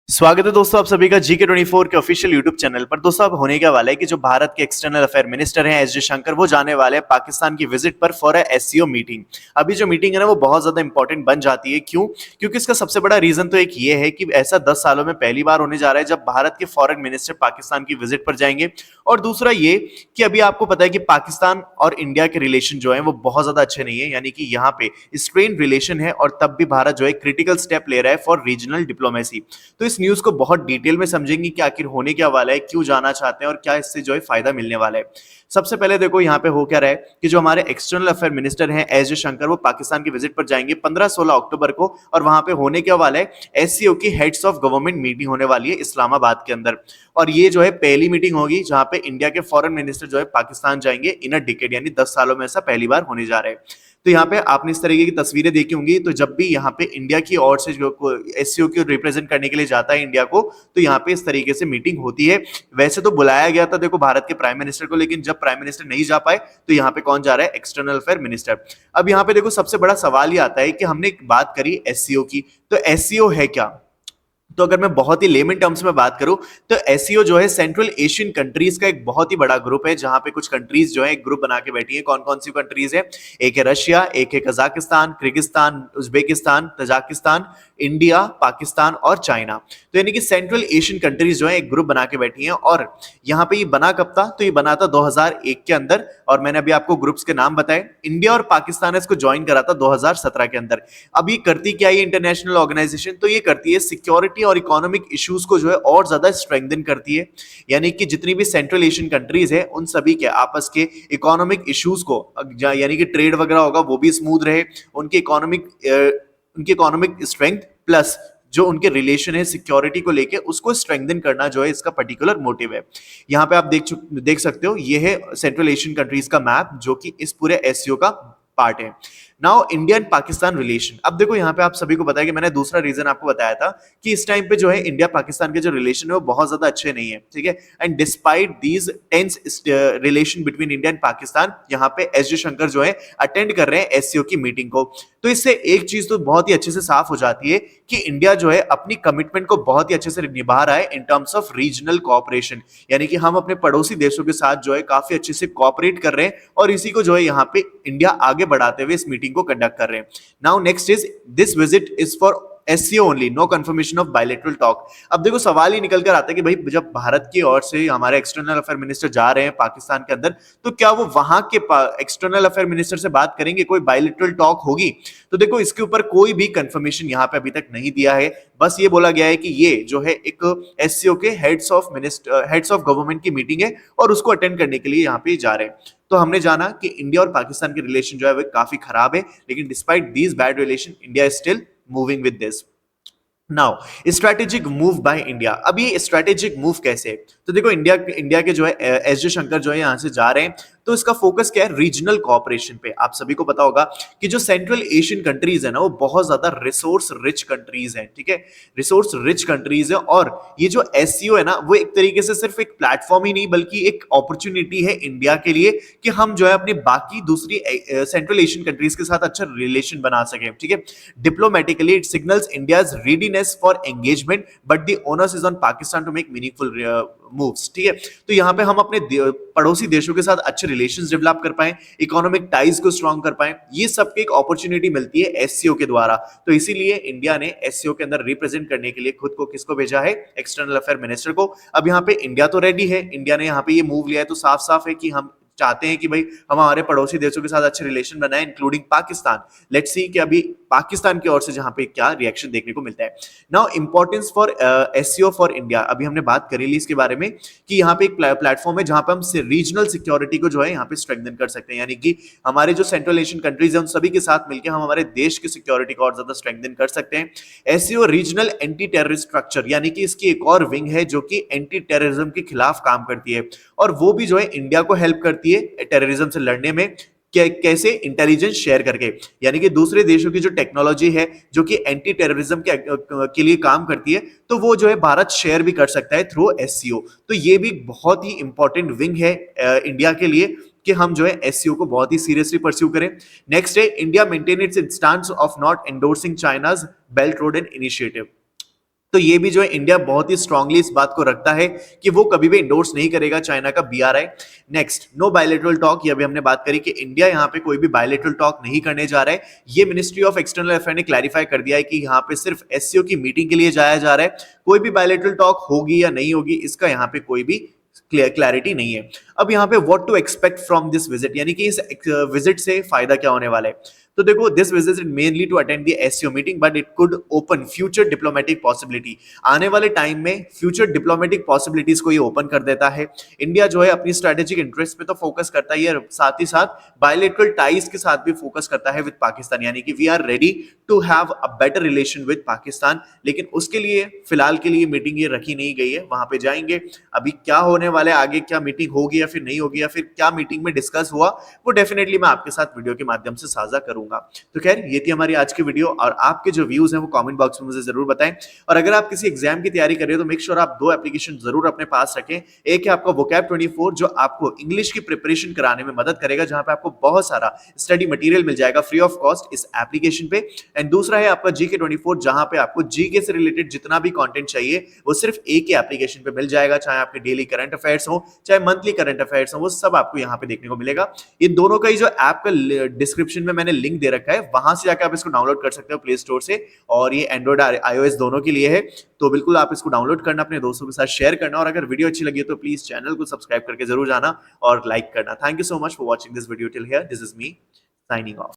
स्वागत है दोस्तों आप सभी का GK24 के ऑफिशियल यूट्यूब चैनल पर। दोस्तों अब होने क्या वाला है कि जो भारत के एक्सटर्नल अफेयर मिनिस्टर हैं एस जयशंकर, वो जाने वाले हैं पाकिस्तान की विजिट पर फॉर एससीओ मीटिंग। अभी जो मीटिंग है ना वो बहुत ज्यादा इंपॉर्टेंट बन जाती है। क्यों? क्योंकि इसका सबसे बड़ा रीजन तो एक ये है कि ऐसा 10 सालों में पहली बार होने जा रहा है जब भारत के फॉरेन मिनिस्टर पाकिस्तान की विजिट पर जाएंगे। और दूसरा ये कि अभी आपको पता है कि पाकिस्तान और इंडिया के रिलेशन जो है वो बहुत ज्यादा अच्छे नहीं है, यानी कि यहाँ पे स्ट्रेन रिलेशन है और तब भी भारत जो है क्रिटिकल स्टेप ले रहा है फॉर रीजनल डिप्लोमेसी। तो इस न्यूज को बहुत डिटेल में समझेंगे कि आखिर होने क्या वाला है, क्यों जाना चाहते हैं और क्या इससे जो है फायदा मिलने वाला है। सबसे पहले देखो यहाँ पे हो क्या रहा है कि जो हमारे एक्सटर्नल अफेयर मिनिस्टर हैं एस जयशंकर, वो पाकिस्तान की विजिट पर जाएंगे 15-16 अक्टूबर को। और वहां पे होने क्या वाला है, एससीओ की हेड्स ऑफ गवर्नमेंट मीटिंग होने वाली है इस्लामाबाद के अंदर। और ये जो है पहली मीटिंग होगी जहां पे इंडिया के फॉरेन मिनिस्टर जो है पाकिस्तान जाएंगे इन अ डिकेड, यानी 10 सालों में ऐसा पहली बार होने जा रहा है। तो यहाँ पे आपने इस तरीके की तस्वीरें देखी होंगी। तो जब भी यहाँ पे इंडिया की ओर से जो एससीओ को रिप्रेजेंट करने के लिए जाता है इंडिया को, तो यहाँ पे इस तरीके से मीटिंग होती है। वैसे तो बुलाया गया था देखो भारत के प्राइम मिनिस्टर को, लेकिन जब प्राइम मिनिस्टर नहीं जा पाए तो यहाँ पे कौन जा रहा है, एक्सटर्नल अफेयर मिनिस्टर। अब यहाँ पे देखो सबसे बड़ा सवाल ये आता है कि हमने बात करी एससीओ की, तो एससीओ है क्या? तो अगर मैं बहुत ही लेमन टर्म्स में बात करूं तो एससीओ जो है सेंट्रल एशियन कंट्रीज का एक बहुत ही बड़ा ग्रुप है, जहां पे कुछ कंट्रीज जो है एक ग्रुप बना के बैठी है। कौन कौन सी कंट्रीज है? एक है रशिया, एक है Kazakhstan, Kyrgyzstan, Uzbekistan, Tajikistan, India, Pakistan और चाइना। तो यानी कि सेंट्रल एशियन कंट्रीज जो है एक ग्रुप बना के बैठी हैं। और यहाँ पे ये बना कब था? तो ये बना था 2001 के अंदर, और मैंने अभी आपको ग्रुप्स के नाम बताए। इंडिया और पाकिस्तान ने इसको ज्वाइन करा था 2017 के अंदर। अब ये करती क्या है इंटरनेशनल ऑर्गेनाइजेशन? तो ये करती है सिक्योरिटी और इकोनॉमिक इश्यूज को जो है और ज्यादा स्ट्रेंथन करती है। यानी कि जितनी भी सेंट्रल एशियन कंट्रीज है उन सभी के आपस के इकोनॉमिक इश्यूज को, यानी कि ट्रेड वगैरह होगा वो भी स्मूथ रहे, उनकी इकोनॉमिक स्ट्रेंथ प्लस जो उनके रिलेशन है सिक्योरिटी को लेके उसको स्ट्रेंथन करना जो है इसका पर्टिकुलर मोटिव है। यहाँ पे आप देख सकते हो, ये है सेंट्रल एशियन कंट्रीज का मैप जो कि इस पूरे एससीओ का पार्ट है। Now India and Pakistan relation. अब देखो यहाँ पे आप सभी को पता है कि मैंने दूसरा रीजन आपको बताया था कि इस टाइम पे जो है इंडिया पाकिस्तान के जो रिलेशन है वो बहुत ज्यादा अच्छे नहीं है, ठीक है। And despite these tense relation between India and Pakistan, यहाँ पे एस जयशंकर जो है अटेंड कर रहे हैं एससीओ की मीटिंग को। तो इससे एक चीज तो बहुत ही अच्छे से साफ हो जाती है कि इंडिया जो है अपनी कमिटमेंट को बहुत ही अच्छे से निभा रहा है in terms of regional cooperation, यानी कि हम अपने पड़ोसी देशों के साथ जो है काफी अच्छे से कोऑपरेट कर रहे हैं और इसी को जो है यहाँ पे इंडिया आगे बढ़ाते हुए इस मीटिंग को कंडक्ट कर रहे हैं। Now next is this visit is for SCO only, no confirmation of bilateral talk. अब देखो सवाल ही निकल कर आता है कि भाई जब भारत की ओर से हमारे एक्सटर्नल अफेयर मिनिस्टर जा रहे हैं पाकिस्तान के अंदर, तो क्या वो वहां के एक्सटर्नल अफेयर मिनिस्टर से बात करेंगे, कोई बायलैटरल टॉक होगी? तो देखो इसके ऊपर कोई भी कंफर्मेशन यहाँ पे अभी तक नहीं दिया है। बस ये बोला गया है कि ये जो है एक एससीओ के हेड्स ऑफ गवर्नमेंट की मीटिंग है और उसको अटेंड करने के लिए यहाँ पे जा रहे हैं। तो हमने जाना कि इंडिया और पाकिस्तान के रिलेशन जो है वो काफी खराब है, लेकिन despite these bad relation India is still moving with this. Now strategic move by India. अब ये स्ट्रेटेजिक मूव कैसे है? तो देखो इंडिया के जो है एस जयशंकर जो है यहां से जा रहे हैं, तो इसका फोकस क्या है, रीजनल कोऑपरेशन पे। आप सभी को पता होगा कि जो सेंट्रल एशियन कंट्रीज है ना वो बहुत ज्यादा रिसोर्स रिच कंट्रीज हैं, ठीक है, रिसोर्स रिच कंट्रीज है। और ये जो एससीओ है ना वो एक तरीके से सिर्फ एक प्लेटफॉर्म ही नहीं बल्कि एक अपॉर्चुनिटी है इंडिया के लिए कि हम जो है अपनी बाकी दूसरी सेंट्रल एशियन कंट्रीज के साथ अच्छा रिलेशन बना सके, ठीक है। Diplomatically it signals India's readiness for engagement but the onus is on Pakistan to make meaningful moves, ठीक है। तो यहाँ पे हम अपने पड़ोसी देशों के साथ अच्छे रिलेशंस डेवलप कर पाए, इकोनॉमिक टाइज को स्ट्रॉन्ग कर पाए, ये सबकी एक अपॉर्चुनिटी मिलती है एससीओ के द्वारा। तो इसीलिए इंडिया ने एससीओ के अंदर रिप्रेजेंट करने के लिए खुद को किसको भेजा है, एक्सटर्नल अफेयर मिनिस्टर को। अब यहाँ पे इंडिया तो रेडी है, इंडिया ने यहाँ पे ये मूव लिया है, तो साफ साफ है कि हम चाहते हैं कि भाई हम हमारे पड़ोसी देशों के साथ अच्छे रिलेशन बनाए इंक्लूडिंग पाकिस्तान। लेट्स सी कि अभी पाकिस्तान की ओर से जहां पे क्या रिएक्शन देखने को मिलता है। Now importance for SCO for India, अभी हमने बात करी ली इसके बारे में कि यहाँ पे एक प्लेटफॉर्म है जहां पे हम रीजनल सिक्योरिटी को जो है यहाँ पे स्ट्रेंथन कर सकते हैं, यानी कि हमारे जो सेंट्रल एशियन कंट्रीज है उन सभी के साथ मिलकर हम हमारे देश की सिक्योरिटी को और ज्यादा स्ट्रेंथन कर सकते हैं। SCO regional anti terrorist structure, यानी कि इसकी एक और विंग है जो कि एंटी टेररिज्म के खिलाफ काम करती है और वो भी जो है इंडिया को हेल्प करती है टेररिज्म से लड़ने में। कैसे? इंटेलिजेंस शेयर करके, यानी कि दूसरे देशों की जो टेक्नोलॉजी है जो कि एंटी टेररिज्म के लिए काम करती है, तो वो जो है भारत शेयर भी कर सकता है थ्रू एससीओ। तो ये भी बहुत ही इंपॉर्टेंट विंग है इंडिया के लिए कि हम जो है एससीओ को बहुत ही सीरियसली परस्यू करें। नेक्स्ट है India maintain its stand of not endorsing China's belt road and initiative. तो ये भी जो है इंडिया बहुत ही स्ट्रांगली इस बात को रखता है कि वो कभी भी इंडोर्स नहीं करेगा चाइना का BRI. Next, no bilateral talk, ये अभी हमने बात करी कि इंडिया यहाँ पे कोई भी बायलैटरल टॉक नहीं करने जा रहा है। ये मिनिस्ट्री ऑफ एक्सटर्नल अफेयर ने क्लैरिफाई कर दिया है कि यहाँ पे सिर्फ एससीओ की मीटिंग के लिए जाया जा रहा है, कोई भी बायलैटरल टॉक होगी या नहीं होगी इसका यहाँ पे कोई भी क्लैरिटी नहीं है। अब यहाँ पे what to expect from this visit, यानी कि इस विजिट से फायदा क्या होने वाला है। तो देखो, this visit mainly to attend the SCO meeting, but it could open future diplomatic possibility. आने वाले टाइम में फ्यूचर डिप्लोमेटिक पॉसिबिलिटीज को ये ओपन कर देता है। इंडिया जो है अपनी स्ट्रेटेजिक इंटरेस्ट पे तो फोकस करता ही है, साथ ही साथ बायलैटरल टाइज के साथ भी फोकस करता है विद पाकिस्तान, यानी कि we are ready to have a better relation with Pakistan. लेकिन उसके लिए फिलहाल के लिए मीटिंग ये रखी नहीं गई है, वहां पे जाएंगे। अभी क्या होने वाला है आगे, क्या मीटिंग होगी या फिर नहीं होगी, या फिर क्या मीटिंग में डिस्कस हुआ, वो डेफिनेटली मैं आपके साथ वीडियो के माध्यम से साझा करूंगा। तो खैर, ये थी हमारी आज की वीडियो, और आपके जो व्यूज हैं वो कमेंट बॉक्स में मुझे जरूर बताएं। और अगर आप किसी एग्जाम की तैयारी कर रहे हो तो मेक श्योर आप 2 एप्लीकेशन जरूर अपने पास रखें। एक है आपका वोकैब 24 जो आपको इंग्लिश की प्रिपरेशन कराने में मदद करेगा, जहां पे आपको बहुत सारा स्टडी मटेरियल मिल जाएगा फ्री ऑफ कॉस्ट इस एप्लीकेशन पे। एंड दूसरा है आपका जीके 24, जहां पे आपको जीके से रिलेटेड जितना भी कंटेंट चाहिए वो सिर्फ एक ही एप्लीकेशन पे मिल जाएगा, चाहे आपके डेली करंट अफेयर्स हो चाहे मंथली करंट अफेयर्स हो, वो सब आपको यहाँ पे देखने को मिलेगा। इन दोनों का ही जो ऐप का डिस्क्रिप्शन में मैंने लिंक दे रखा है, वहां से जाकर आप इसको डाउनलोड कर सकते हो प्ले स्टोर से, और ये एंड्रॉइड आईओएस दोनों के लिए है। तो बिल्कुल आप इसको डाउनलोड करना, अपने दोस्तों के साथ शेयर करना, और अगर वीडियो अच्छी लगी तो प्लीज चैनल को सब्सक्राइब करके जरूर जाना और लाइक करना। Thank you so much for watching this video till here. This is me signing off.